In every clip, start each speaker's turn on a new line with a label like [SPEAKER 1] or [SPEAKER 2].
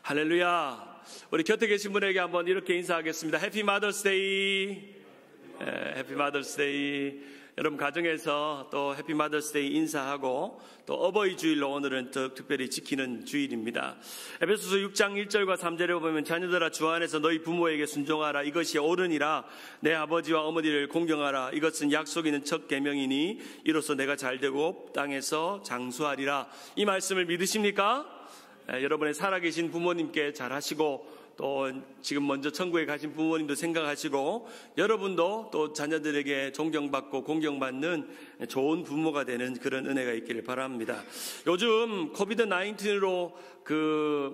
[SPEAKER 1] 할렐루야. 우리 곁에 계신 분에게 한번 이렇게 인사하겠습니다. 해피 마더스 데이. 해피 마더스 데이. 여러분 가정에서 또 해피 마더스 데이 인사하고 또 어버이 주일로 오늘은 더 특별히 지키는 주일입니다. 에베소서 6장 1절과 3절에 보면 자녀들아 주 안에서 너희 부모에게 순종하라. 이것이 옳으니라. 내 아버지와 어머니를 공경하라. 이것은 약속 있는 첫 계명이니 이로써 내가 잘되고 땅에서 장수하리라. 이 말씀을 믿으십니까? 여러분의 살아계신 부모님께 잘하시고 또 지금 먼저 천국에 가신 부모님도 생각하시고 여러분도 또 자녀들에게 존경받고 공경받는 좋은 부모가 되는 그런 은혜가 있기를 바랍니다. 요즘 코비드 19으로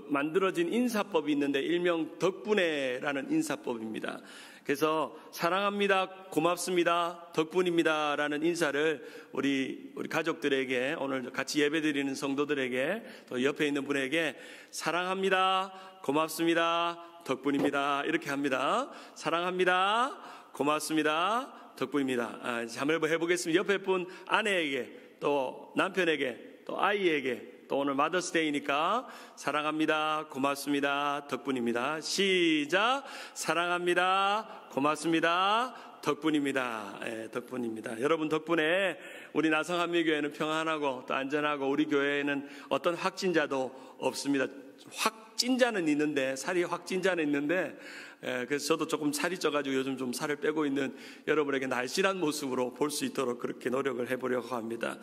[SPEAKER 1] 만들어진 인사법이 있는데 일명 덕분에라는 인사법입니다. 그래서 사랑합니다, 고맙습니다, 덕분입니다 라는 인사를 우리 가족들에게, 오늘 같이 예배드리는 성도들에게, 또 옆에 있는 분에게 사랑합니다, 고맙습니다, 덕분입니다 이렇게 합니다. 사랑합니다, 고맙습니다, 덕분입니다. 한번 해보겠습니다. 옆에 분 아내에게, 또 남편에게, 또 아이에게, 또 오늘 마더스데이니까 사랑합니다, 고맙습니다, 덕분입니다. 시작. 사랑합니다, 고맙습니다, 덕분입니다. 덕분입니다. 여러분 덕분에 우리 나성한미교회는 평안하고 또 안전하고 우리 교회에는 어떤 확진자도 없습니다. 확진자는 있는데, 살이 확진자는 있는데, 그래서 저도 조금 살이 쪄가지고 요즘 좀 살을 빼고 있는 여러분에게 날씬한 모습으로 볼 수 있도록 그렇게 노력을 해보려고 합니다.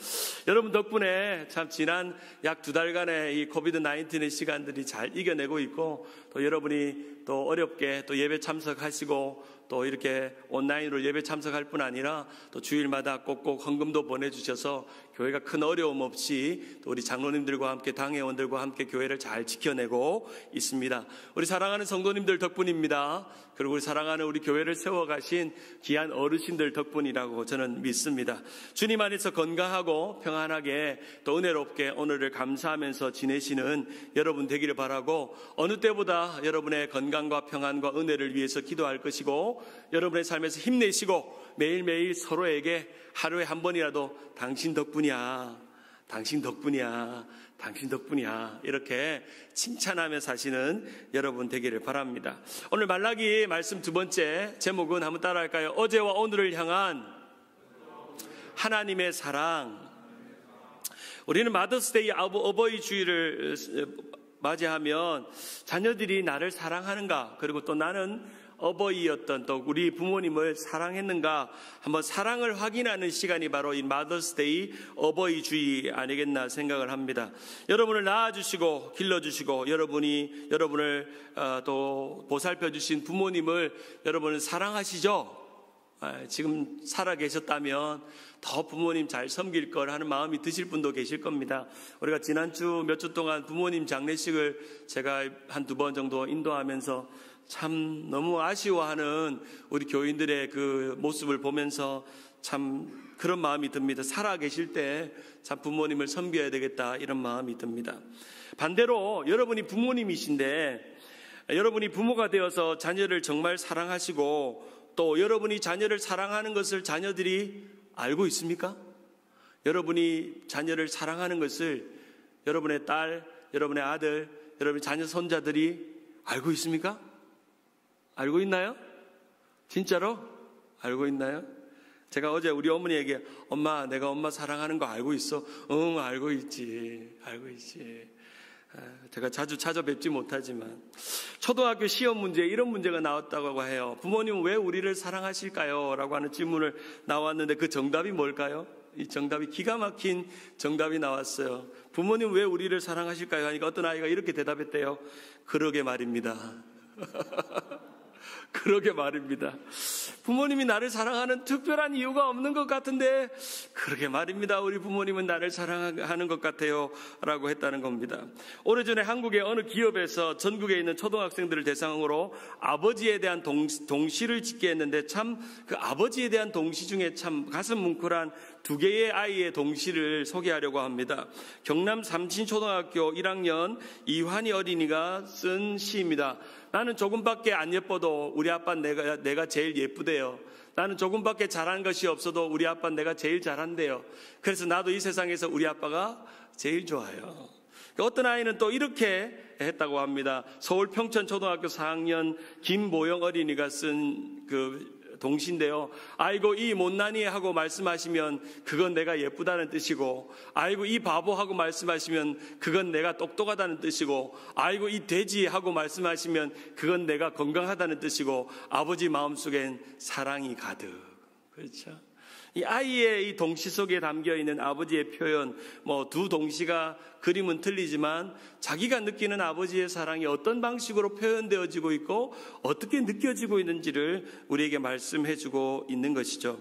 [SPEAKER 1] 여러분 덕분에 참 지난 약 2달간의 이 코비드 19의 시간들이 잘 이겨내고 있고, 또 여러분이 또 어렵게 또 예배 참석하시고 또 이렇게 온라인으로 예배 참석할 뿐 아니라 또 주일마다 꼭꼭 헌금도 보내주셔서 교회가 큰 어려움 없이 또 우리 장로님들과 함께 당회원들과 함께 교회를 잘 지켜내고 있습니다. 우리 사랑하는 성도님들 덕분입니다. 그리고 우리 사랑하는 우리 교회를 세워가신 귀한 어르신들 덕분이라고 저는 믿습니다. 주님 안에서 건강하고 평안하게 또 은혜롭게 오늘을 감사하면서 지내시는 여러분 되기를 바라고, 어느 때보다 여러분의 건강과 평안과 은혜를 위해서 기도할 것이고, 여러분의 삶에서 힘내시고 매일매일 서로에게 하루에 한 번이라도 당신 덕분이야, 당신 덕분이야, 당신 덕분이야 이렇게 칭찬하며 사시는 여러분 되기를 바랍니다. 오늘 말라기 말씀 두 번째 제목은 한번 따라할까요? 어제와 오늘을 향한 하나님의 사랑. 우리는 마더스데이 어버이 주일을 맞이하면 자녀들이 나를 사랑하는가, 그리고 또 나는 어버이였던 또 우리 부모님을 사랑했는가 한번 사랑을 확인하는 시간이 바로 이 마더스데이 어버이 주의 아니겠나 생각을 합니다. 여러분을 낳아주시고 길러주시고 여러분을 또 보살펴주신 부모님을 여러분은 사랑하시죠? 지금 살아계셨다면 더 부모님 잘 섬길 걸 하는 마음이 드실 분도 계실 겁니다. 우리가 지난주 몇 주 동안 부모님 장례식을 제가 한두 번 정도 인도하면서 참 너무 아쉬워하는 우리 교인들의 그 모습을 보면서 참 그런 마음이 듭니다. 살아계실 때 참 부모님을 섬겨야 되겠다 이런 마음이 듭니다. 반대로 여러분이 부모님이신데, 여러분이 부모가 되어서 자녀를 정말 사랑하시고 또 여러분이 자녀를 사랑하는 것을 자녀들이 알고 있습니까? 여러분이 자녀를 사랑하는 것을 여러분의 딸, 여러분의 아들, 여러분의 자녀 손자들이 알고 있습니까? 알고 있나요? 진짜로? 알고 있나요? 제가 어제 우리 어머니에게 엄마, 내가 엄마 사랑하는 거 알고 있어? 응, 알고 있지. 알고 있지. 제가 자주 찾아뵙지 못하지만 초등학교 시험 문제에 이런 문제가 나왔다고 해요. 부모님은 왜 우리를 사랑하실까요? 라고 하는 질문을 나왔는데 그 정답이 뭘까요? 이 정답이 기가 막힌 정답이 나왔어요. 부모님 왜 우리를 사랑하실까요? 하니까 어떤 아이가 이렇게 대답했대요. 그러게 말입니다. 그러게 말입니다. 부모님이 나를 사랑하는 특별한 이유가 없는 것 같은데 그러게 말입니다. 우리 부모님은 나를 사랑하는 것 같아요 라고 했다는 겁니다. 오래전에 한국의 어느 기업에서 전국에 있는 초등학생들을 대상으로 아버지에 대한 동시를 짓게 했는데 참 그 아버지에 대한 동시 중에 참 가슴 뭉클한 두 개의 아이의 동시를 소개하려고 합니다. 경남 삼신초등학교 1학년 이환희 어린이가 쓴 시입니다. 나는 조금밖에 안 예뻐도 우리 아빠는 내가 제일 예쁘대요. 나는 조금밖에 잘한 것이 없어도 우리 아빠는 내가 제일 잘한대요. 그래서 나도 이 세상에서 우리 아빠가 제일 좋아요. 어떤 아이는 또 이렇게 했다고 합니다. 서울 평천초등학교 4학년 김보영 어린이가 쓴 동시인데요. 아이고 이 못난이 하고 말씀하시면 그건 내가 예쁘다는 뜻이고, 아이고 이 바보 하고 말씀하시면 그건 내가 똑똑하다는 뜻이고, 아이고 이 돼지 하고 말씀하시면 그건 내가 건강하다는 뜻이고, 아버지 마음속엔 사랑이 가득. 그렇죠? 이 아이의 이 동시 속에 담겨있는 아버지의 표현, 두 동시가 그림은 틀리지만 자기가 느끼는 아버지의 사랑이 어떤 방식으로 표현되어지고 있고 어떻게 느껴지고 있는지를 우리에게 말씀해주고 있는 것이죠.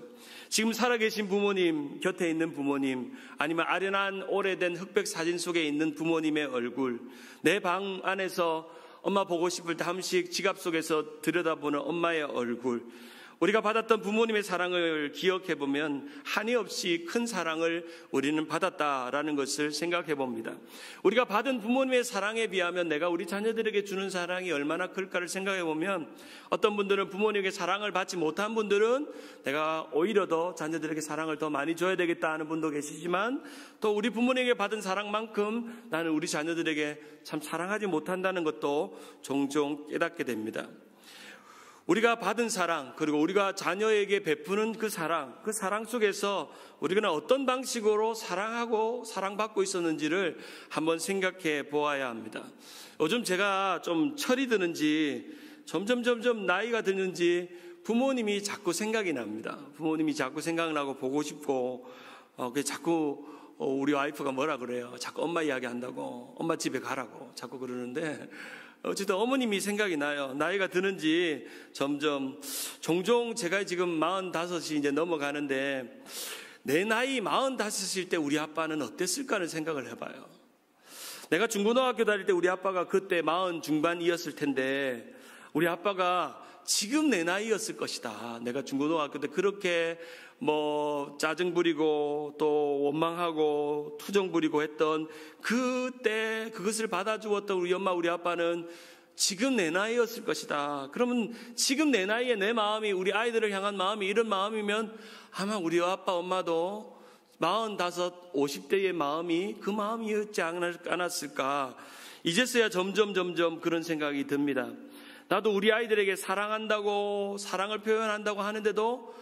[SPEAKER 1] 지금 살아계신 부모님, 곁에 있는 부모님, 아니면 아련한 오래된 흑백 사진 속에 있는 부모님의 얼굴, 내 방 안에서 엄마 보고 싶을 때 한 번씩 지갑 속에서 들여다보는 엄마의 얼굴, 우리가 받았던 부모님의 사랑을 기억해 보면 한이 없이 큰 사랑을 우리는 받았다라는 것을 생각해 봅니다. 우리가 받은 부모님의 사랑에 비하면 내가 우리 자녀들에게 주는 사랑이 얼마나 클까를 생각해 보면, 어떤 분들은 부모님에게 사랑을 받지 못한 분들은 내가 오히려 더 자녀들에게 사랑을 더 많이 줘야 되겠다 하는 분도 계시지만, 또 우리 부모님에게 받은 사랑만큼 나는 우리 자녀들에게 참 사랑하지 못한다는 것도 종종 깨닫게 됩니다. 우리가 받은 사랑, 그리고 우리가 자녀에게 베푸는 그 사랑 속에서 우리가 어떤 방식으로 사랑하고 사랑받고 있었는지를 한번 생각해 보아야 합니다. 요즘 제가 좀 철이 드는지 점점 나이가 드는지 부모님이 자꾸 생각이 납니다. 부모님이 자꾸 생각나고 보고 싶고, 자꾸 우리 와이프가 뭐라 그래요? 자꾸 엄마 이야기 한다고, 엄마 집에 가라고 자꾸 그러는데, 어쨌든 어머님이 생각이 나요. 나이가 드는지 종종 제가 지금 45이 이제 넘어가는데, 내 나이 45일 때 우리 아빠는 어땠을까 하는 생각을 해봐요. 내가 중고등학교 다닐 때 우리 아빠가 그때 40 중반이었을 텐데, 우리 아빠가 지금 내 나이였을 것이다. 내가 중고등학교 때 그렇게 짜증 부리고 또 원망하고 투정 부리고 했던 그때 그것을 받아주었던 우리 엄마 우리 아빠는 지금 내 나이였을 것이다. 그러면 지금 내 나이에 내 마음이, 우리 아이들을 향한 마음이 이런 마음이면 아마 우리 아빠 엄마도 45, 50대의 마음이 그 마음이었지 않았을까. 이제서야 점점 그런 생각이 듭니다. 나도 우리 아이들에게 사랑한다고, 사랑을 표현한다고 하는데도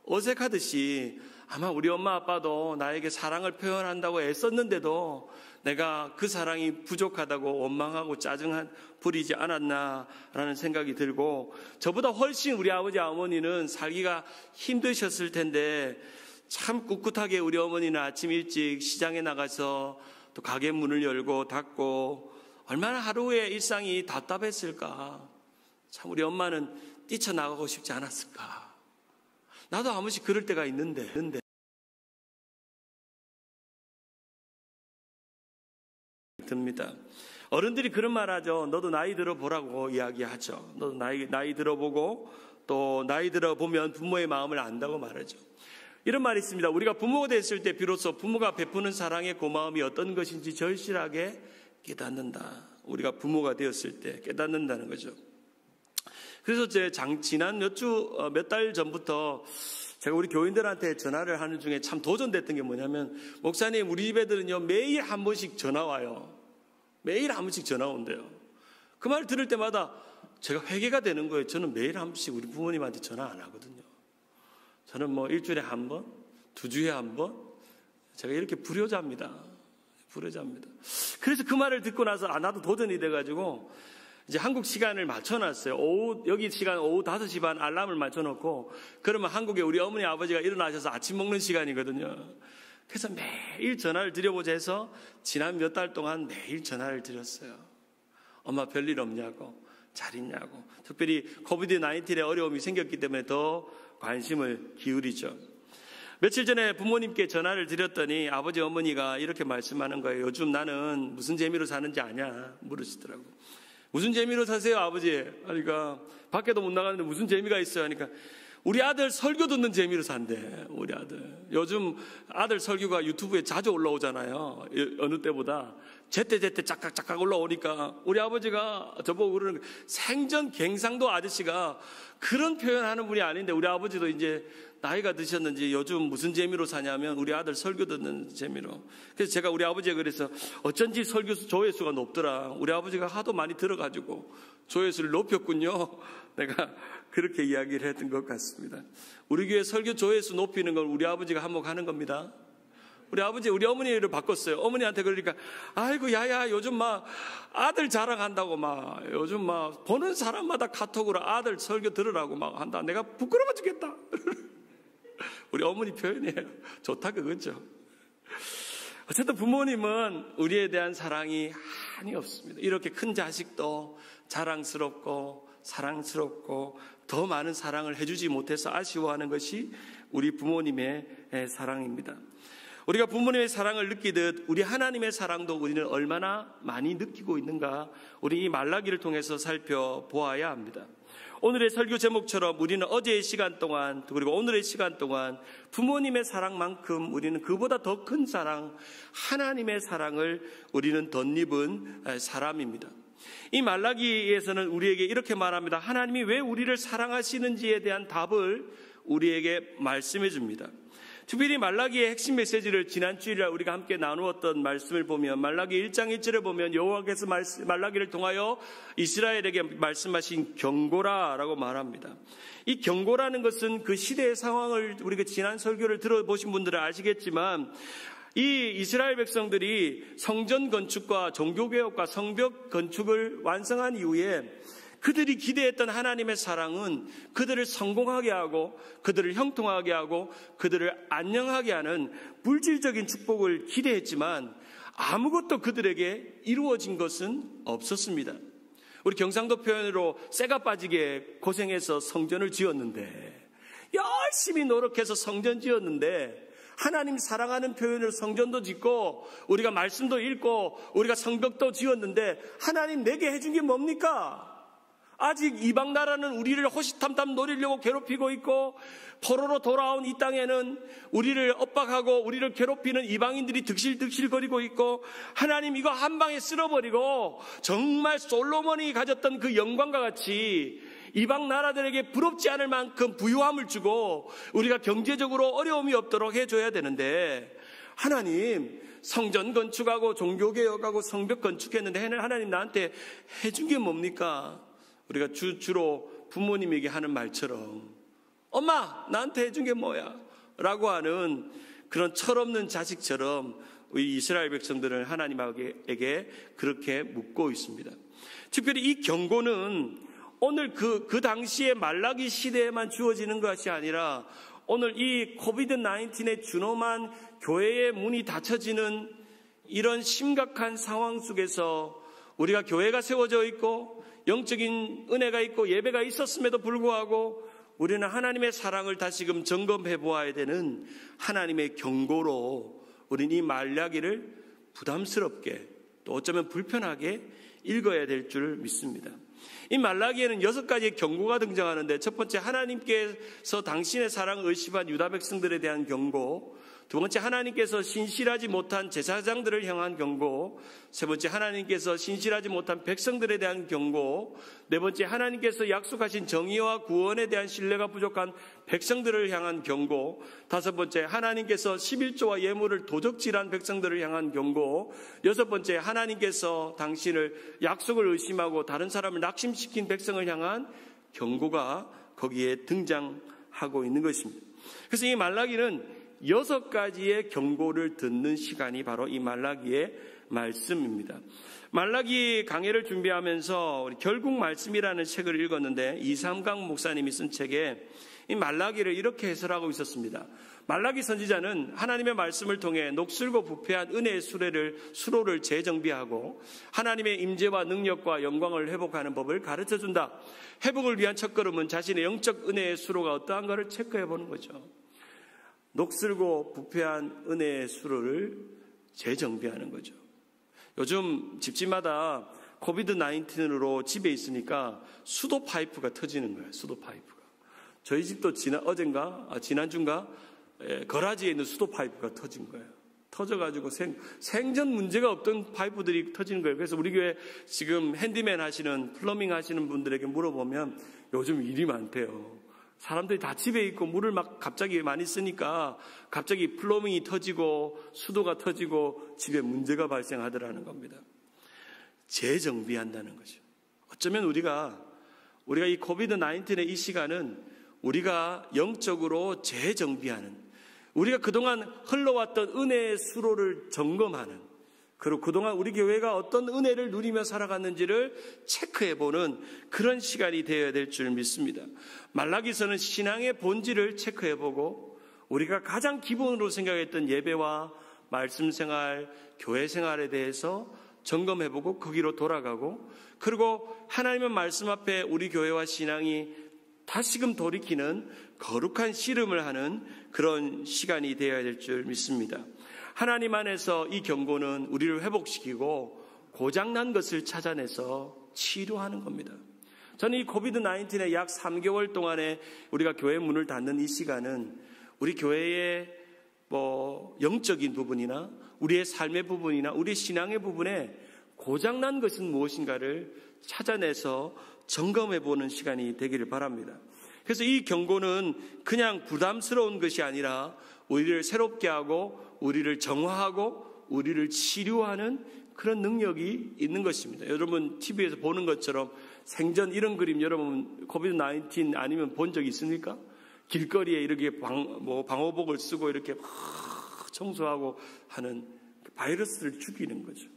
[SPEAKER 1] 어색하듯이 아마 우리 엄마 아빠도 나에게 사랑을 표현한다고 애썼는데도 내가 그 사랑이 부족하다고 원망하고 짜증 부리지 않았나라는 생각이 들고, 저보다 훨씬 우리 아버지 어머니는 살기가 힘드셨을 텐데 참 꿋꿋하게 우리 어머니는 아침 일찍 시장에 나가서 또 가게 문을 열고 닫고 얼마나 하루의 일상이 답답했을까. 참 우리 엄마는 뛰쳐나가고 싶지 않았을까. 나도 한 번씩 그럴 때가 있는데 듭니다. 어른들이 그런 말 하죠. 너도 나이 들어보라고 이야기하죠. 너도 나이 들어보고 또 나이 들어보면 부모의 마음을 안다고 말하죠. 이런 말이 있습니다. 우리가 부모가 됐을 때 비로소 부모가 베푸는 사랑의 고마움이 어떤 것인지 절실하게 깨닫는다. 우리가 부모가 되었을 때 깨닫는다는 거죠. 그래서 지난 몇 달 전부터 제가 우리 교인들한테 전화를 하는 중에 참 도전됐던 게 뭐냐면, 목사님 우리 집 애들은요 매일 한 번씩 전화 와요. 매일 한 번씩 전화 온대요. 그 말 들을 때마다 제가 회개가 되는 거예요. 저는 매일 한 번씩 우리 부모님한테 전화 안 하거든요. 저는 일주일에 한 번, 2주에 한 번, 제가 이렇게 불효자입니다. 그래서 그 말을 듣고 나서 나도 도전이 돼가지고 이제 한국 시간을 맞춰놨어요. 여기 시간 오후 5시 반 알람을 맞춰놓고, 그러면 한국에 우리 어머니 아버지가 일어나셔서 아침 먹는 시간이거든요. 그래서 매일 전화를 드려보자 해서 지난 몇 달 동안 매일 전화를 드렸어요. 엄마 별일 없냐고, 잘 있냐고. 특별히 코비드-19의 어려움이 생겼기 때문에 더 관심을 기울이죠. 며칠 전에 부모님께 전화를 드렸더니 아버지 어머니가 이렇게 말씀하는 거예요. 요즘 나는 무슨 재미로 사는지 아냐 물으시더라고요. 무슨 재미로 사세요 아버지? 그러니까 밖에도 못 나가는데 무슨 재미가 있어요? 하니까 우리 아들 설교 듣는 재미로 산대. 우리 아들 요즘 아들 설교가 유튜브에 자주 올라오잖아요. 어느 때보다 제때 짝깍 올라오니까 우리 아버지가 저보고 그러는 거예요. 생전 갱상도 아저씨가 그런 표현하는 분이 아닌데 우리 아버지도 이제 나이가 드셨는지 요즘 무슨 재미로 사냐면 우리 아들 설교 듣는 재미로. 그래서 제가 우리 아버지가 그래서 어쩐지 설교 조회수가 높더라. 우리 아버지가 하도 많이 들어가지고 조회수를 높였군요. 내가 그렇게 이야기를 했던 것 같습니다. 우리 교회 설교 조회수 높이는 걸 우리 아버지가 한몫하는 겁니다. 우리 아버지, 우리 어머니를 바꿨어요. 어머니한테 그러니까, 아이고, 야야, 요즘 막 아들 자랑한다고 막, 요즘 막 보는 사람마다 카톡으로 아들 설교 들으라고 막 한다. 내가 부끄러워 죽겠다. 우리 어머니 표현이에요. 좋다, 그거죠. 어쨌든 부모님은 우리에 대한 사랑이 한이 없습니다. 이렇게 큰 자식도 자랑스럽고 사랑스럽고 더 많은 사랑을 해주지 못해서 아쉬워하는 것이 우리 부모님의 사랑입니다. 우리가 부모님의 사랑을 느끼듯 우리 하나님의 사랑도 우리는 얼마나 많이 느끼고 있는가, 우리 이 말라기를 통해서 살펴보아야 합니다. 오늘의 설교 제목처럼 우리는 어제의 시간 동안 그리고 오늘의 시간 동안 부모님의 사랑만큼 우리는 그보다 더 큰 사랑, 하나님의 사랑을 우리는 덧입은 사람입니다. 이 말라기에서는 우리에게 이렇게 말합니다. 하나님이 왜 우리를 사랑하시는지에 대한 답을 우리에게 말씀해 줍니다. 특별히 말라기의 핵심 메시지를 지난 주일에 우리가 함께 나누었던 말씀을 보면 말라기 1장 1절에 보면 여호와께서 말라기를 통하여 이스라엘에게 말씀하신 경고라라고 말합니다. 이 경고라는 것은 그 시대의 상황을 우리가 지난 설교를 들어보신 분들은 아시겠지만 이 이스라엘 백성들이 성전 건축과 종교개혁과 성벽 건축을 완성한 이후에 그들이 기대했던 하나님의 사랑은 그들을 성공하게 하고 그들을 형통하게 하고 그들을 안녕하게 하는 물질적인 축복을 기대했지만 아무것도 그들에게 이루어진 것은 없었습니다. 우리 경상도 표현으로 쇠가 빠지게 고생해서 성전을 지었는데, 열심히 노력해서 성전 지었는데 하나님 사랑하는 표현으로 성전도 짓고 우리가 말씀도 읽고 우리가 성벽도 지었는데 하나님 내게 해준 게 뭡니까? 아직 이방 나라는 우리를 호시탐탐 노리려고 괴롭히고 있고 포로로 돌아온 이 땅에는 우리를 엇박하고 우리를 괴롭히는 이방인들이 득실득실거리고 있고, 하나님 이거 한 방에 쓸어버리고 정말 솔로몬이 가졌던 그 영광과 같이 이방 나라들에게 부럽지 않을 만큼 부유함을 주고 우리가 경제적으로 어려움이 없도록 해줘야 되는데, 하나님 성전 건축하고 종교개혁하고 성벽 건축했는데 하나님 나한테 해준 게 뭡니까? 우리가 주로 부모님에게 하는 말처럼 엄마 나한테 해준 게 뭐야? 라고 하는 그런 철없는 자식처럼 우리 이스라엘 백성들은 하나님에게 그렇게 묻고 있습니다. 특별히 이 경고는 오늘 그 당시에 말라기 시대에만 주어지는 것이 아니라 오늘 이 코비드-19에 준엄한 교회의 문이 닫혀지는 이런 심각한 상황 속에서 우리가 교회가 세워져 있고 영적인 은혜가 있고 예배가 있었음에도 불구하고 우리는 하나님의 사랑을 다시금 점검해 보아야 되는 하나님의 경고로 우리는 이 말라기를 부담스럽게 또 어쩌면 불편하게 읽어야 될 줄 믿습니다. 이 말라기에는 6가지의 경고가 등장하는데, 첫 번째 하나님께서 당신의 사랑을 의심한 유다 백성들에 대한 경고, 두 번째 하나님께서 신실하지 못한 제사장들을 향한 경고, 세 번째 하나님께서 신실하지 못한 백성들에 대한 경고, 네 번째 하나님께서 약속하신 정의와 구원에 대한 신뢰가 부족한 백성들을 향한 경고, 다섯 번째 하나님께서 11조와 예물을 도적질한 백성들을 향한 경고, 여섯 번째 하나님께서 당신을 약속을 의심하고 다른 사람을 낙심시킨 백성을 향한 경고가 거기에 등장하고 있는 것입니다. 그래서 이 말라기는 6가지의 경고를 듣는 시간이 바로 이 말라기의 말씀입니다. 말라기 강해를 준비하면서 우리 결국 말씀이라는 책을 읽었는데 이삼강 목사님이 쓴 책에 이 말라기를 이렇게 해설하고 있었습니다. 말라기 선지자는 하나님의 말씀을 통해 녹슬고 부패한 은혜의 수로를 재정비하고 하나님의 임재와 능력과 영광을 회복하는 법을 가르쳐준다. 회복을 위한 첫걸음은 자신의 영적 은혜의 수로가 어떠한가를 체크해보는 거죠. 녹슬고 부패한 은혜의 수로를 재정비하는 거죠. 요즘 집집마다 코비드-19으로 집에 있으니까 수도 파이프가 터지는 거예요. 수도 파이프가. 저희 집도 지난주인가 거라지에 있는 수도 파이프가 터진 거예요. 터져가지고 생전 문제가 없던 파이프들이 터지는 거예요. 그래서 우리 교회 지금 핸디맨 하시는 플러밍 하시는 분들에게 물어보면 요즘 일이 많대요. 사람들이 다 집에 있고 물을 막 갑자기 많이 쓰니까 갑자기 플러밍이 터지고 수도가 터지고 집에 문제가 발생하더라는 겁니다. 재정비한다는 거죠. 어쩌면 우리가 이 코비드-19의 이 시간은 우리가 영적으로 재정비하는, 우리가 그동안 흘러왔던 은혜의 수로를 점검하는, 그리고 그동안 우리 교회가 어떤 은혜를 누리며 살아갔는지를 체크해보는 그런 시간이 되어야 될 줄 믿습니다. 말라기서는 신앙의 본질을 체크해보고 우리가 가장 기본으로 생각했던 예배와 말씀 생활, 교회 생활에 대해서 점검해보고 거기로 돌아가고, 그리고 하나님의 말씀 앞에 우리 교회와 신앙이 다시금 돌이키는 거룩한 씨름을 하는 그런 시간이 되어야 될 줄 믿습니다. 하나님 안에서 이 경고는 우리를 회복시키고 고장난 것을 찾아내서 치료하는 겁니다. 저는 이 코비드-19의 약 3개월 동안에 우리가 교회 문을 닫는 이 시간은 우리 교회의 영적인 부분이나 우리의 삶의 부분이나 우리의 신앙의 부분에 고장난 것은 무엇인가를 찾아내서 점검해보는 시간이 되기를 바랍니다. 그래서 이 경고는 그냥 부담스러운 것이 아니라 우리를 새롭게 하고 우리를 정화하고 우리를 치료하는 그런 능력이 있는 것입니다. 여러분 TV에서 보는 것처럼 생전 이런 그림 여러분 코비드-19 아니면 본 적 있습니까? 길거리에 이렇게 방호복을 쓰고 이렇게 청소하고 하는 바이러스를 죽이는 거죠.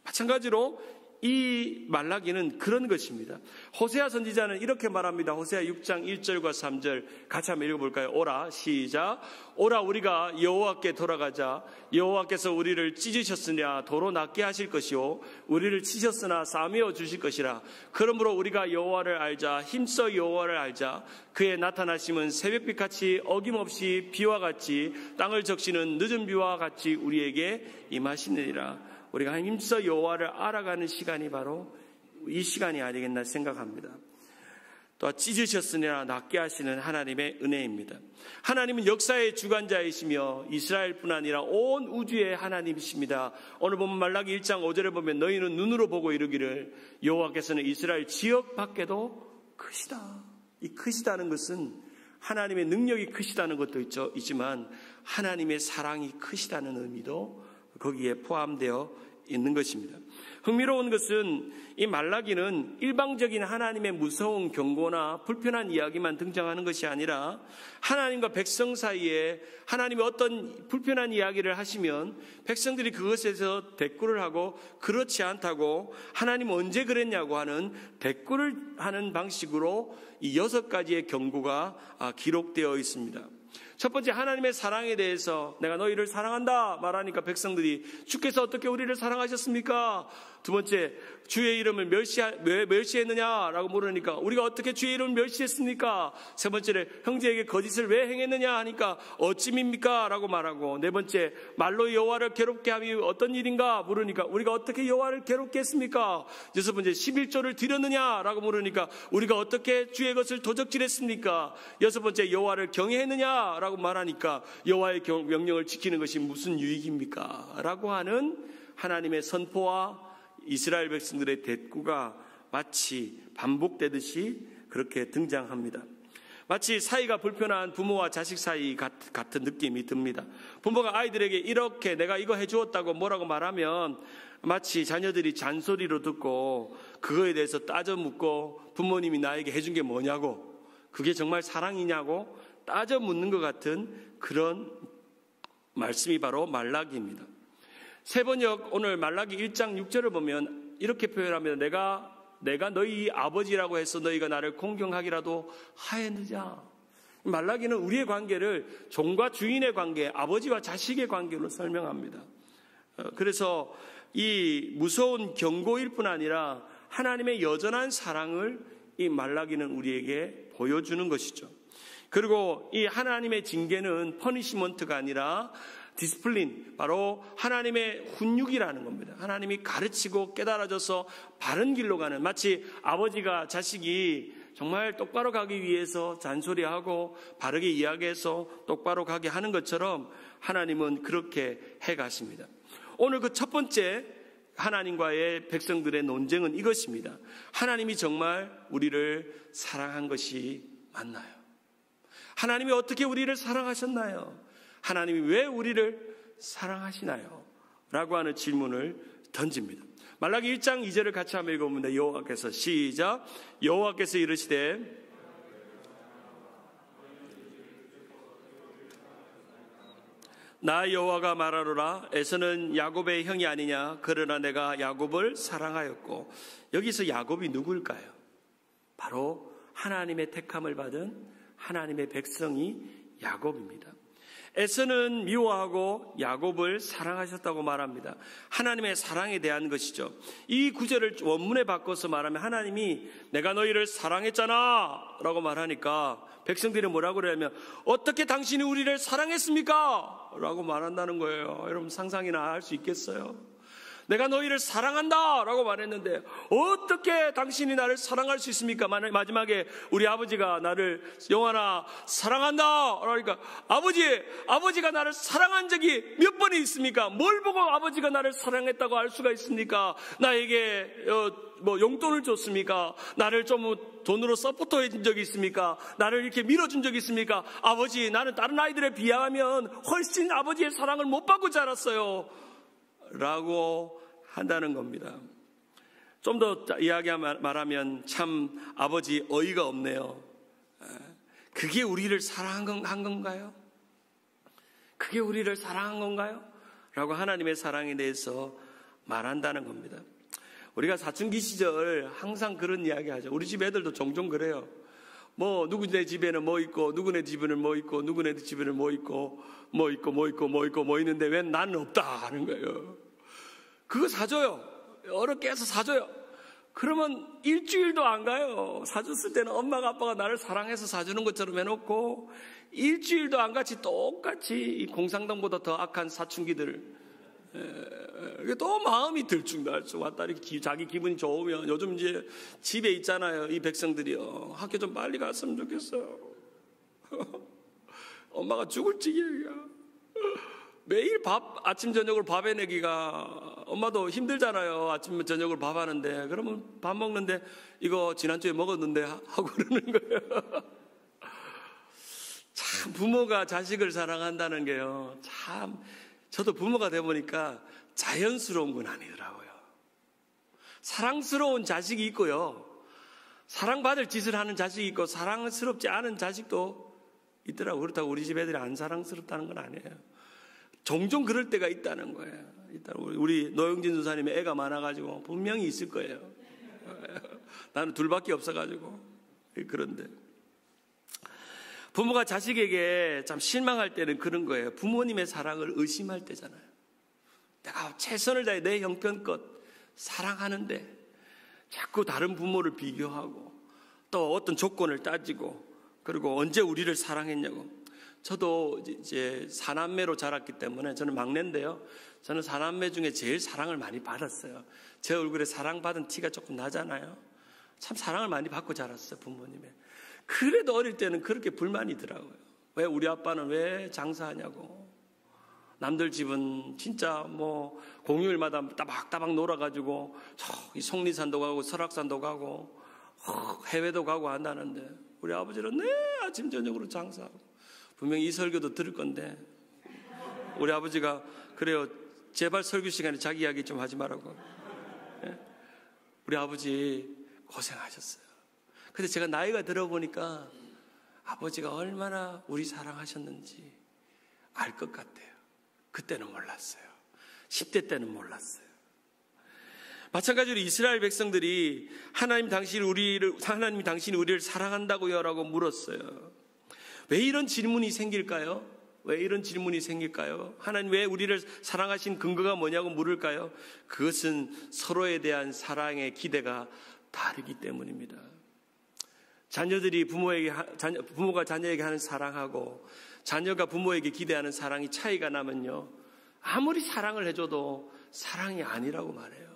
[SPEAKER 1] 마찬가지로 이 말라기는 그런 것입니다. 호세아 선지자는 이렇게 말합니다. 호세아 6장 1절과 3절 같이 한번 읽어볼까요? 오라, 시작. 오라, 우리가 여호와께 돌아가자. 여호와께서 우리를 찢으셨으냐 도로 낫게 하실 것이요 우리를 치셨으나 싸매어 주실 것이라. 그러므로 우리가 여호와를 알자. 힘써 여호와를 알자. 그의 나타나심은 새벽빛같이 어김없이 비와 같이 땅을 적시는 늦은 비와 같이 우리에게 임하시느니라. 우리가 힘써 여호와를 알아가는 시간이 바로 이 시간이 아니겠나 생각합니다. 또 찢으셨으나 낫게 하시는 하나님의 은혜입니다. 하나님은 역사의 주관자이시며 이스라엘뿐 아니라 온 우주의 하나님이십니다. 오늘 보면 말라기 1장 5절에 보면 너희는 눈으로 보고 이르기를 여호와께서는 이스라엘 지역 밖에도 크시다. 이 크시다는 것은 하나님의 능력이 크시다는 것도 있지만 하나님의 사랑이 크시다는 의미도 거기에 포함되어 있는 것입니다. 흥미로운 것은 이 말라기는 일방적인 하나님의 무서운 경고나 불편한 이야기만 등장하는 것이 아니라 하나님과 백성 사이에 하나님이 어떤 불편한 이야기를 하시면 백성들이 그것에서 대꾸를 하고 그렇지 않다고 하나님 언제 그랬냐고 하는 대꾸를 하는 방식으로 이 6가지의 경고가 기록되어 있습니다. 첫 번째, 하나님의 사랑에 대해서 내가 너희를 사랑한다 말하니까 백성들이 주께서 어떻게 우리를 사랑하셨습니까? 두 번째, 주의 이름을 왜 멸시했느냐라고 물으니까 우리가 어떻게 주의 이름을 멸시했습니까? 세 번째는 형제에게 거짓을 왜 행했느냐 하니까 어찌입니까? 라고 말하고, 네 번째, 말로 여호와를 괴롭게 함이 어떤 일인가 물으니까 우리가 어떻게 여호와를 괴롭게 했습니까? 여섯 번째, 11조를 드렸느냐라고 물으니까 우리가 어떻게 주의 것을 도적질했습니까? 여섯 번째, 여호와를 경외했느냐라고 말하니까 여호와의 명령을 지키는 것이 무슨 유익입니까? 라고 하는 하나님의 선포와 이스라엘 백성들의 대꾸가 마치 반복되듯이 그렇게 등장합니다. 마치 사이가 불편한 부모와 자식 사이 같은 느낌이 듭니다. 부모가 아이들에게 이렇게 내가 이거 해주었다고 뭐라고 말하면 마치 자녀들이 잔소리로 듣고 그거에 대해서 따져 묻고 부모님이 나에게 해준 게 뭐냐고, 그게 정말 사랑이냐고 따져 묻는 것 같은 그런 말씀이 바로 말라기입니다. 세번역 오늘 말라기 1장 6절을 보면 이렇게 표현합니다. 내가 너희 아버지라고 해서 너희가 나를 공경하기라도 하였느냐. 말라기는 우리의 관계를 종과 주인의 관계, 아버지와 자식의 관계로 설명합니다. 그래서 이 무서운 경고일 뿐 아니라 하나님의 여전한 사랑을 이 말라기는 우리에게 보여주는 것이죠. 그리고 이 하나님의 징계는 퍼니시먼트가 아니라 디스플린, 바로 하나님의 훈육이라는 겁니다. 하나님이 가르치고 깨달아져서 바른 길로 가는, 마치 아버지가 자식이 정말 똑바로 가기 위해서 잔소리하고 바르게 이야기해서 똑바로 가게 하는 것처럼 하나님은 그렇게 해가십니다. 오늘 그 첫 번째 하나님과의 백성들의 논쟁은 이것입니다. 하나님이 정말 우리를 사랑한 것이 맞나요? 하나님이 어떻게 우리를 사랑하셨나요? 하나님이 왜 우리를 사랑하시나요? 라고 하는 질문을 던집니다. 말라기 1장 2절을 같이 한번 읽어봅니다. 여호와께서 시작. 여호와께서 이르시되 나 여호와가 말하노라. 에서는 야곱의 형이 아니냐. 그러나 내가 야곱을 사랑하였고. 여기서 야곱이 누구일까요? 바로 하나님의 택함을 받은 하나님의 백성이 야곱입니다. 에서는 미워하고 야곱을 사랑하셨다고 말합니다. 하나님의 사랑에 대한 것이죠. 이 구절을 원문에 바꿔서 말하면 하나님이 내가 너희를 사랑했잖아 라고 말하니까 백성들이 뭐라고 그러냐면 어떻게 당신이 우리를 사랑했습니까? 라고 말한다는 거예요. 여러분 상상이나 할 수 있겠어요? 내가 너희를 사랑한다 라고 말했는데 어떻게 당신이 나를 사랑할 수 있습니까? 마지막에 우리 아버지가 나를 영환아 사랑한다 그러니까 아버지가 나를 사랑한 적이 몇 번이 있습니까? 뭘 보고 아버지가 나를 사랑했다고 알 수가 있습니까? 나에게 용돈을 줬습니까? 나를 좀 돈으로 서포터 해준 적이 있습니까? 나를 이렇게 밀어준 적이 있습니까? 아버지, 나는 다른 아이들에 비하면 훨씬 아버지의 사랑을 못 받고 자랐어요 라고 한다는 겁니다. 좀 더 말하면 참 아버지 어이가 없네요. 그게 우리를 사랑한 건가요? 그게 우리를 사랑한 건가요? 라고 하나님의 사랑에 대해서 말한다는 겁니다. 우리가 사춘기 시절 항상 그런 이야기 하죠. 우리 집 애들도 종종 그래요. 누구네 집에는 뭐 있고, 누구네 집에는 뭐 있고, 누구네 집에는 뭐 있고, 뭐 있는데 왜 나는 없다 하는 거예요. 그거 사줘요. 어렵게 해서 사줘요. 그러면 일주일도 안 가요. 사줬을 때는 엄마가 아빠가 나를 사랑해서 사주는 것처럼 해놓고 일주일도 안 같이 똑같이 공상당보다 더 악한 사춘기들 또 마음이 들쭉날쭉 왔다 이렇게 자기 기분이 좋으면 요즘 이제 집에 있잖아요. 이 백성들이요. 학교 좀 빨리 갔으면 좋겠어요. 엄마가 죽을 지경이야. 매일 아침 저녁으로 밥 해내기가 엄마도 힘들잖아요. 아침 저녁으로 밥 하는데 그러면 밥 먹는데 이거 지난주에 먹었는데 하고 그러는 거예요. 참 부모가 자식을 사랑한다는 게요. 참 저도 부모가 되보니까 자연스러운 건 아니더라고요. 사랑스러운 자식이 있고요. 사랑받을 짓을 하는 자식이 있고 사랑스럽지 않은 자식도 있더라고요. 그렇다고 우리 집 애들이 안 사랑스럽다는 건 아니에요. 종종 그럴 때가 있다는 거예요. 우리 노영진 전사님의 애가 많아가지고 분명히 있을 거예요. 나는 둘밖에 없어가지고. 그런데 부모가 자식에게 참 실망할 때는 그런 거예요. 부모님의 사랑을 의심할 때잖아요. 내가 최선을 다해 내 형편껏 사랑하는데 자꾸 다른 부모를 비교하고 또 어떤 조건을 따지고 그리고 언제 우리를 사랑했냐고. 저도 이제 사남매로 자랐기 때문에 저는 막내인데요. 저는 사남매 중에 제일 사랑을 많이 받았어요. 제 얼굴에 사랑받은 티가 조금 나잖아요. 참 사랑을 많이 받고 자랐어요, 부모님의. 그래도 어릴 때는 그렇게 불만이더라고요. 왜 우리 아빠는 왜 장사하냐고. 남들 집은 진짜 공휴일마다 따박따박 놀아가지고 저기 속리산도 가고 설악산도 가고 해외도 가고 한다는데 우리 아버지는 아침 저녁으로 장사하고. 분명히 이 설교도 들을 건데 우리 아버지가 그래요. 제발 설교 시간에 자기 이야기 좀 하지 말라고. 우리 아버지 고생하셨어요. 근데 제가 나이가 들어보니까 아버지가 얼마나 우리 사랑하셨는지 알 것 같아요. 그때는 몰랐어요. 10대 때는 몰랐어요. 마찬가지로 이스라엘 백성들이 하나님 당신이 우리를 사랑한다고요? 라고 물었어요. 왜 이런 질문이 생길까요? 하나님 왜 우리를 사랑하신 근거가 뭐냐고 물을까요? 그것은 서로에 대한 사랑의 기대가 다르기 때문입니다. 부모가 자녀에게 하는 사랑하고 자녀가 부모에게 기대하는 사랑이 차이가 나면요. 아무리 사랑을 해줘도 사랑이 아니라고 말해요.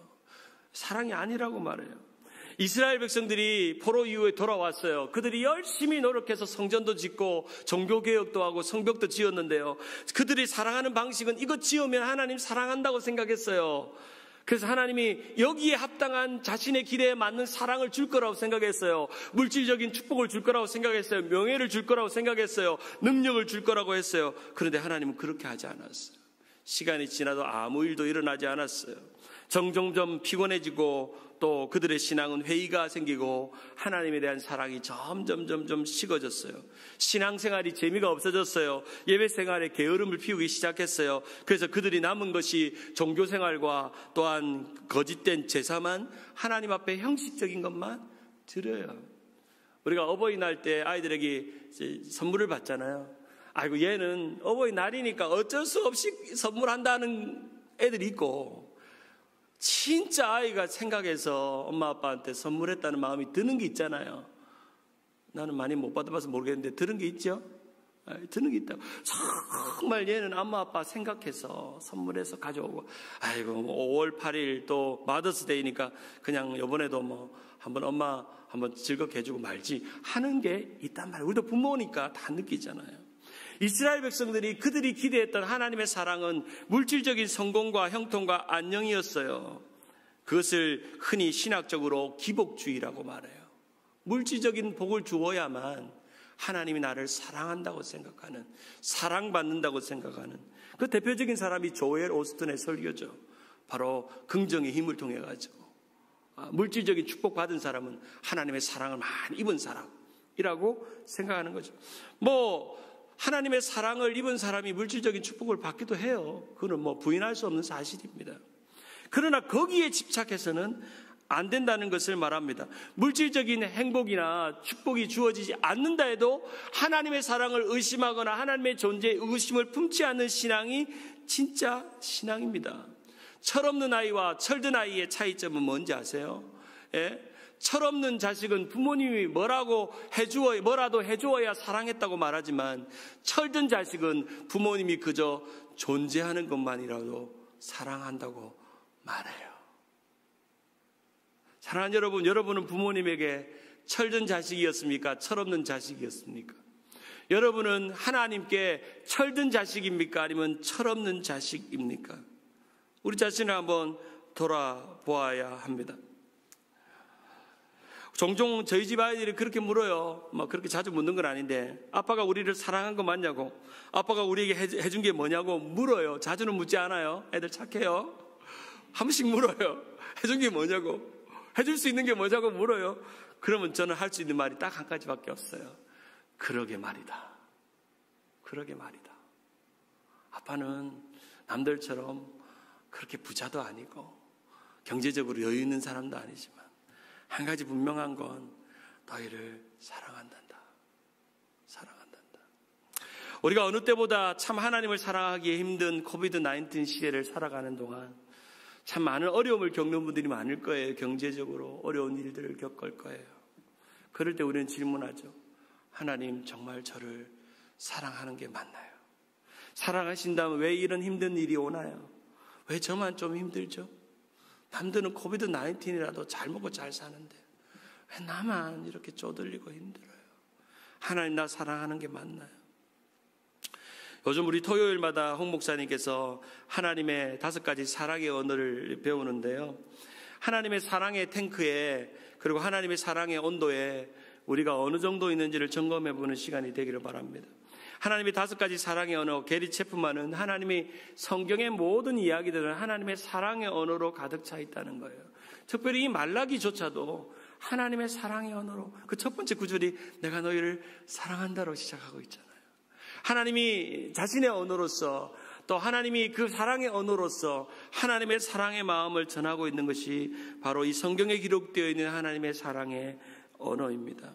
[SPEAKER 1] 이스라엘 백성들이 포로 이후에 돌아왔어요. 그들이 열심히 노력해서 성전도 짓고 종교개혁도 하고 성벽도 지었는데요. 그들이 사랑하는 방식은 이거 지으면 하나님 사랑한다고 생각했어요. 그래서 하나님이 여기에 합당한 자신의 기대에 맞는 사랑을 줄 거라고 생각했어요. 물질적인 축복을 줄 거라고 생각했어요. 명예를 줄 거라고 생각했어요. 능력을 줄 거라고 했어요. 그런데 하나님은 그렇게 하지 않았어요. 시간이 지나도 아무 일도 일어나지 않았어요. 점점 피곤해지고 또 그들의 신앙은 회의가 생기고 하나님에 대한 사랑이 점점 식어졌어요. 신앙생활이 재미가 없어졌어요. 예배생활에 게으름을 피우기 시작했어요. 그래서 그들이 남은 것이 종교생활과 또한 거짓된 제사만, 하나님 앞에 형식적인 것만 드려요. 우리가 어버이날 때 아이들에게 선물을 받잖아요. 아이고 얘는 어버이날이니까 어쩔 수 없이 선물한다는 애들이 있고, 진짜 아이가 생각해서 엄마 아빠한테 선물했다는 마음이 드는 게 있잖아요. 나는 많이 못 받아봐서 모르겠는데 들은 게 있죠? 드는 게 있다고. 정말 얘는 엄마 아빠 생각해서 선물해서 가져오고, 아이고 5월 8일 또 마더스데이니까 그냥 이번에도 뭐 한번 엄마 한번 즐겁게 해주고 말지 하는 게 있단 말이에요. 우리도 부모니까 다 느끼잖아요. 이스라엘 백성들이 그들이 기대했던 하나님의 사랑은 물질적인 성공과 형통과 안녕이었어요. 그것을 흔히 신학적으로 기복주의라고 말해요. 물질적인 복을 주어야만 하나님이 나를 사랑한다고 생각하는, 사랑받는다고 생각하는 그 대표적인 사람이 조엘 오스틴의 설교죠. 바로 긍정의 힘을 통해 가지고 물질적인 축복받은 사람은 하나님의 사랑을 많이 입은 사람이라고 생각하는 거죠. 뭐 하나님의 사랑을 입은 사람이 물질적인 축복을 받기도 해요. 그건 뭐 부인할 수 없는 사실입니다. 그러나 거기에 집착해서는 안 된다는 것을 말합니다. 물질적인 행복이나 축복이 주어지지 않는다 해도 하나님의 사랑을 의심하거나 하나님의 존재에 의심을 품지 않는 신앙이 진짜 신앙입니다. 철없는 아이와 철든 아이의 차이점은 뭔지 아세요? 예? 철없는 자식은 부모님이 뭐라도 해주어야 사랑했다고 말하지만, 철든 자식은 부모님이 그저 존재하는 것만이라도 사랑한다고 말해요. 사랑하는 여러분, 여러분은 부모님에게 철든 자식이었습니까? 철없는 자식이었습니까? 여러분은 하나님께 철든 자식입니까? 아니면 철없는 자식입니까? 우리 자신을 한번 돌아보아야 합니다. 종종 저희 집 아이들이 그렇게 물어요. 막 그렇게 자주 묻는 건 아닌데, 아빠가 우리를 사랑한 거 맞냐고, 아빠가 우리에게 해준 게 뭐냐고 물어요. 자주는 묻지 않아요. 애들 착해요. 한 번씩 물어요. 해준 게 뭐냐고, 해줄 수 있는 게 뭐냐고 물어요. 그러면 저는 할 수 있는 말이 딱 한 가지밖에 없어요. 그러게 말이다. 그러게 말이다. 아빠는 남들처럼 그렇게 부자도 아니고 경제적으로 여유 있는 사람도 아니지만 한 가지 분명한 건 너희를 사랑한단다. 사랑한단다. 우리가 어느 때보다 참 하나님을 사랑하기 힘든 코비드-19 시대를 살아가는 동안 참 많은 어려움을 겪는 분들이 많을 거예요. 경제적으로 어려운 일들을 겪을 거예요. 그럴 때 우리는 질문하죠. 하나님, 정말 저를 사랑하는 게 맞나요? 사랑하신다면 왜 이런 힘든 일이 오나요? 왜 저만 좀 힘들죠? 남들은 코비드-19이라도 잘 먹고 잘 사는데 왜 나만 이렇게 쪼들리고 힘들어요? 하나님, 나 사랑하는 게 맞나요? 요즘 우리 토요일마다 홍 목사님께서 하나님의 5가지 사랑의 언어를 배우는데요. 하나님의 사랑의 탱크에, 그리고 하나님의 사랑의 온도에 우리가 어느 정도 있는지를 점검해보는 시간이 되기를 바랍니다. 하나님의 5가지 사랑의 언어, 게리 체프만은 하나님이 성경의 모든 이야기들은 하나님의 사랑의 언어로 가득 차 있다는 거예요. 특별히 이 말라기조차도 하나님의 사랑의 언어로, 그 첫 번째 구절이 내가 너희를 사랑한다로 시작하고 있잖아요. 하나님이 자신의 언어로서, 또 하나님이 그 사랑의 언어로서 하나님의 사랑의 마음을 전하고 있는 것이 바로 이 성경에 기록되어 있는 하나님의 사랑의 언어입니다.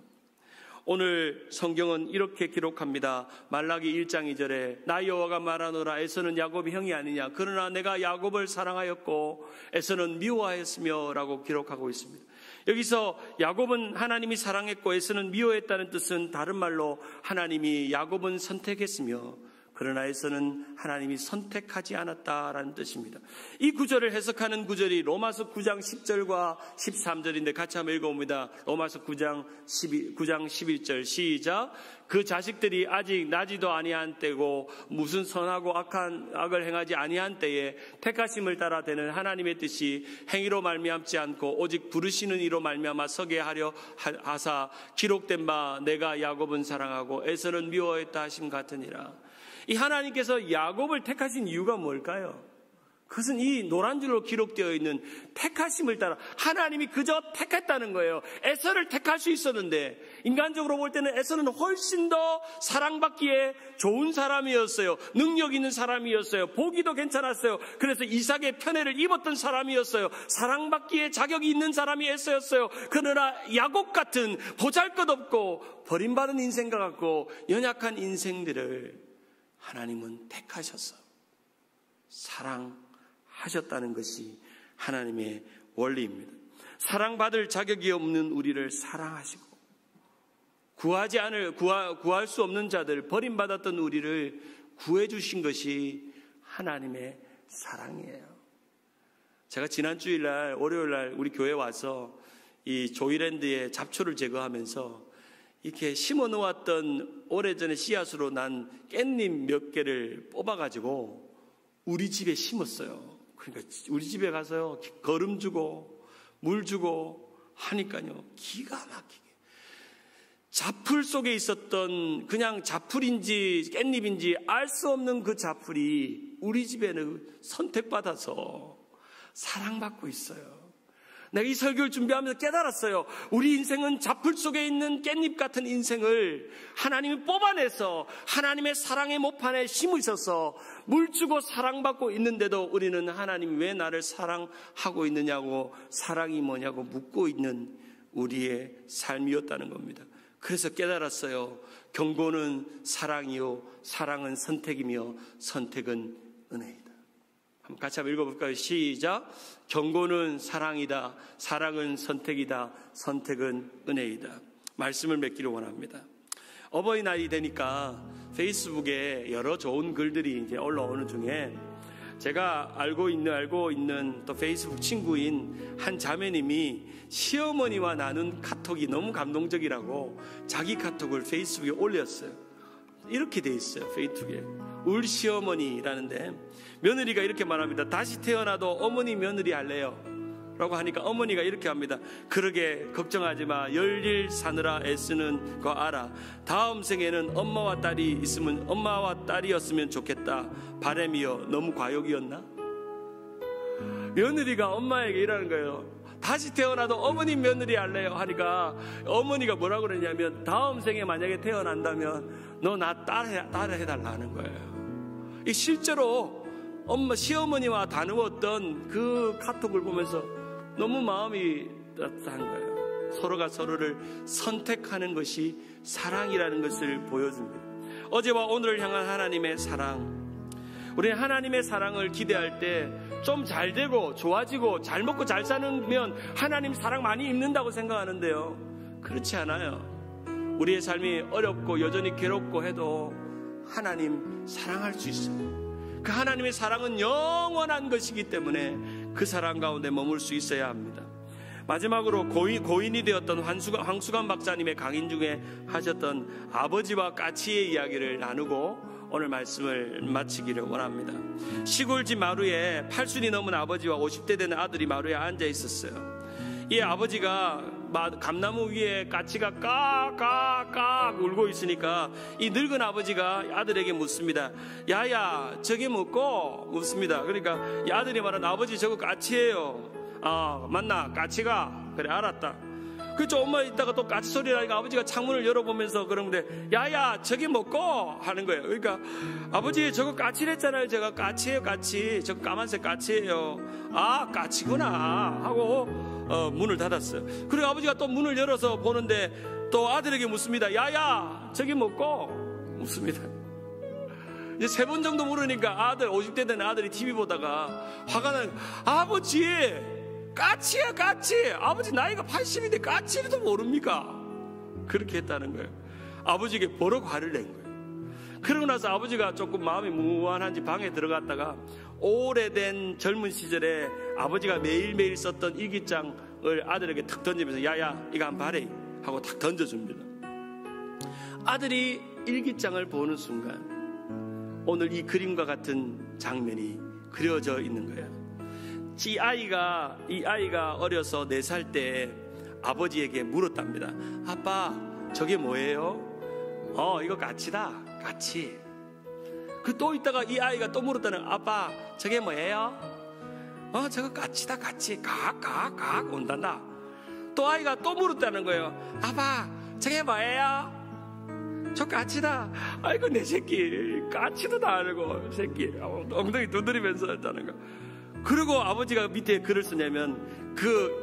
[SPEAKER 1] 오늘 성경은 이렇게 기록합니다. 말라기 1장 2절에 나 여호와가 말하노라, 에서는 야곱이 형이 아니냐, 그러나 내가 야곱을 사랑하였고 에서는 미워하였으며 라고 기록하고 있습니다. 여기서 야곱은 하나님이 사랑했고 에서는 미워했다는 뜻은 다른 말로 하나님이 야곱은 선택했으며 그러나 에서는 하나님이 선택하지 않았다라는 뜻입니다. 이 구절을 해석하는 구절이 로마서 9장 10절과 13절인데 같이 한번 읽어봅니다. 로마서 9장 11절 시작. 그 자식들이 아직 나지도 아니한 때고 무슨 선하고 악을 행하지 아니한 때에 택하심을 따라 되는 하나님의 뜻이 행위로 말미암지 않고 오직 부르시는 이로 말미암아 서게 하려 하사 기록된 바 내가 야곱은 사랑하고 에서는 미워했다 하심 같으니라. 이 하나님께서 야곱을 택하신 이유가 뭘까요? 그것은 이 노란 줄로 기록되어 있는 택하심을 따라 하나님이 그저 택했다는 거예요. 에서를 택할 수 있었는데 인간적으로 볼 때는 에서는 훨씬 더 사랑받기에 좋은 사람이었어요. 능력 있는 사람이었어요. 보기도 괜찮았어요. 그래서 이삭의 편애를 입었던 사람이었어요. 사랑받기에 자격이 있는 사람이 에서였어요. 그러나 야곱 같은 보잘것없고 버림받은 인생과 같고 연약한 인생들을 하나님은 택하셨어요. 사랑하셨다는 것이 하나님의 원리입니다. 사랑받을 자격이 없는 우리를 사랑하시고 구할 수 없는 자들, 버림받았던 우리를 구해주신 것이 하나님의 사랑이에요. 제가 지난 주일날 월요일날 우리 교회 와서 이 조이랜드의 잡초를 제거하면서 이렇게 심어 놓았던 오래전에 씨앗으로 난 깻잎 몇 개를 뽑아가지고 우리 집에 심었어요. 그러니까 우리 집에 가서요, 거름 주고 물 주고 하니까요, 기가 막히게 자풀 속에 있었던 그냥 자풀인지 깻잎인지 알 수 없는 그 자풀이 우리 집에는 선택받아서 사랑받고 있어요. 내가 이 설교를 준비하면서 깨달았어요. 우리 인생은 자풀 속에 있는 깻잎 같은 인생을 하나님이 뽑아내서 하나님의 사랑의 모판에 심으셔서 물 주고 사랑받고 있는데도 우리는 하나님이 왜 나를 사랑하고 있느냐고, 사랑이 뭐냐고 묻고 있는 우리의 삶이었다는 겁니다. 그래서 깨달았어요. 경고는 사랑이요, 사랑은 선택이며 선택은 은혜이다. 한번 같이 한번 읽어볼까요? 시작. 경고는 사랑이다. 사랑은 선택이다. 선택은 은혜이다. 말씀을 맺기를 원합니다. 어버이날이 되니까 페이스북에 여러 좋은 글들이 이제 올라오는 중에 제가 알고 있는 또 페이스북 친구인 한 자매님이 시어머니와 나눈 카톡이 너무 감동적이라고 자기 카톡을 페이스북에 올렸어요. 이렇게 돼 있어요. 페이스북에 울 시어머니라는데 며느리가 이렇게 말합니다. 다시 태어나도 어머니 며느리 할래요 라고 하니까 어머니가 이렇게 합니다. 그러게 걱정하지 마. 열일 사느라 애쓰는 거 알아. 다음 생에는 엄마와 딸이었으면 좋겠다. 바람이여 너무 과욕이었나? 며느리가 엄마에게 이러는 거예요. 다시 태어나도 어머니 며느리 할래요 하니까 어머니가 뭐라고 그러냐면 다음 생에 만약에 태어난다면 너 나 딸 해달라는 거예요. 이 실제로 시어머니와 다누었던 그 카톡을 보면서 너무 마음이 따뜻한 거예요. 서로가 서로를 선택하는 것이 사랑이라는 것을 보여줍니다. 어제와 오늘을 향한 하나님의 사랑, 우리는 하나님의 사랑을 기대할 때 좀 잘 되고 좋아지고 잘 먹고 잘 사는 하나님 사랑 많이 입는다고 생각하는데요, 그렇지 않아요. 우리의 삶이 어렵고 여전히 괴롭고 해도 하나님 사랑할 수 있어요. 그 하나님의 사랑은 영원한 것이기 때문에 그 사랑 가운데 머물 수 있어야 합니다. 마지막으로 고인이 되었던 황수관 박사님의 강인 중에 하셨던 아버지와 까치의 이야기를 나누고 오늘 말씀을 마치기를 원합니다. 시골집 마루에 80이 넘은 아버지와 50대 되는 아들이 마루에 앉아 있었어요. 이 아버지가 감나무 위에 까치가 까까까 울고 있으니까 이 늙은 아버지가 아들에게 묻습니다. 야야 저게 뭐고? 묻습니다. 그러니까 이 아들이 말하는 아버지 저거 까치예요. 아 맞나? 까치가? 그래 알았다. 그렇죠. 엄마 있다가 또 까치 소리 나니까 아버지가 창문을 열어보면서 그러는데 야야 저게 뭐고? 하는 거예요. 그러니까 아버지 저거 까치랬잖아요. 제가 까치예요. 까치. 저거 까만색 까치예요. 아 까치구나 하고 문을 닫았어요. 그리고 아버지가 또 문을 열어서 보는데 또 아들에게 묻습니다. 야야 저게 뭐고? 묻습니다. 이제 3번 정도 물으니까 50대 된 아들이 TV 보다가 화가 나는 아버지 까치야 까치. 아버지 나이가 80인데 까치도 모릅니까? 그렇게 했다는 거예요. 아버지에게 버럭 화를 낸 거예요. 그러고 나서 아버지가 조금 마음이 무안한지 방에 들어갔다가 오래된 젊은 시절에 아버지가 매일매일 썼던 일기장을 아들에게 탁 던지면서 야야 이거 한번 봐래 하고 탁 던져줍니다. 아들이 일기장을 보는 순간 오늘 이 그림과 같은 장면이 그려져 있는 거예요. 이 아이가 어려서 4살 때 아버지에게 물었답니다. 아빠 저게 뭐예요? 이거 까치다. 까치. 또 있다가 이 아이가 또 물었다는 아빠 저게 뭐예요? 저거 까치다. 까치. 각 온단다. 또 아이가 또 물었다는 거예요. 아빠 저게 뭐예요? 저 까치다. 아이고 내 새끼 까치도 다 알고 새끼 엉덩이 두드리면서 했다는 거. 그리고 아버지가 밑에 글을 쓰냐면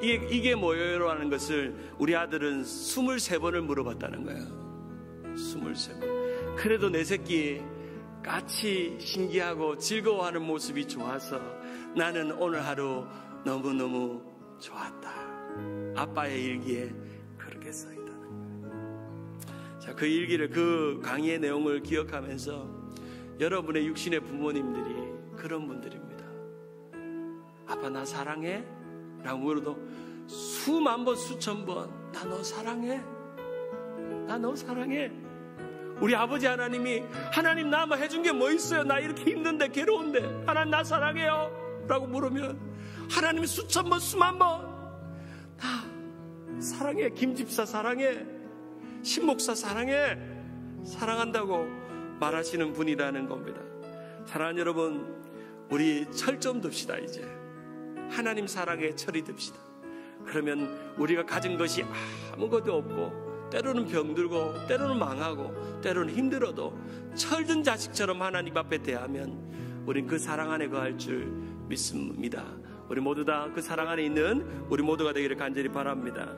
[SPEAKER 1] 이게 뭐예요? 하는 것을 우리 아들은 23번을 물어봤다는 거예요. 23번. 그래도 내 새끼 같이 신기하고 즐거워하는 모습이 좋아서 나는 오늘 하루 너무너무 좋았다. 아빠의 일기에 그렇게 써있다는 거예요. 자, 그 일기를, 그 강의의 내용을 기억하면서 여러분의 육신의 부모님들이 그런 분들입니다. 아빠 나 사랑해? 라고 물어도 수만 번 수천 번 나 너 사랑해? 나 너 사랑해? 우리 아버지 하나님이 하나님 나 뭐 해준 게 뭐 있어요? 나 이렇게 힘든데 괴로운데 하나님 나 사랑해요? 라고 물으면 하나님이 수천 번 수만 번 나 사랑해. 김집사 사랑해. 신목사 사랑해. 사랑한다고 말하시는 분이라는 겁니다. 사랑하는 여러분, 우리 철 좀 듭시다. 이제 하나님 사랑에 철이 듭시다. 그러면 우리가 가진 것이 아무것도 없고 때로는 병들고 때로는 망하고 때로는 힘들어도 철든 자식처럼 하나님 앞에 대하면 우린 그 사랑 안에 거할 줄 믿습니다. 우리 모두 다 그 사랑 안에 있는 우리 모두가 되기를 간절히 바랍니다.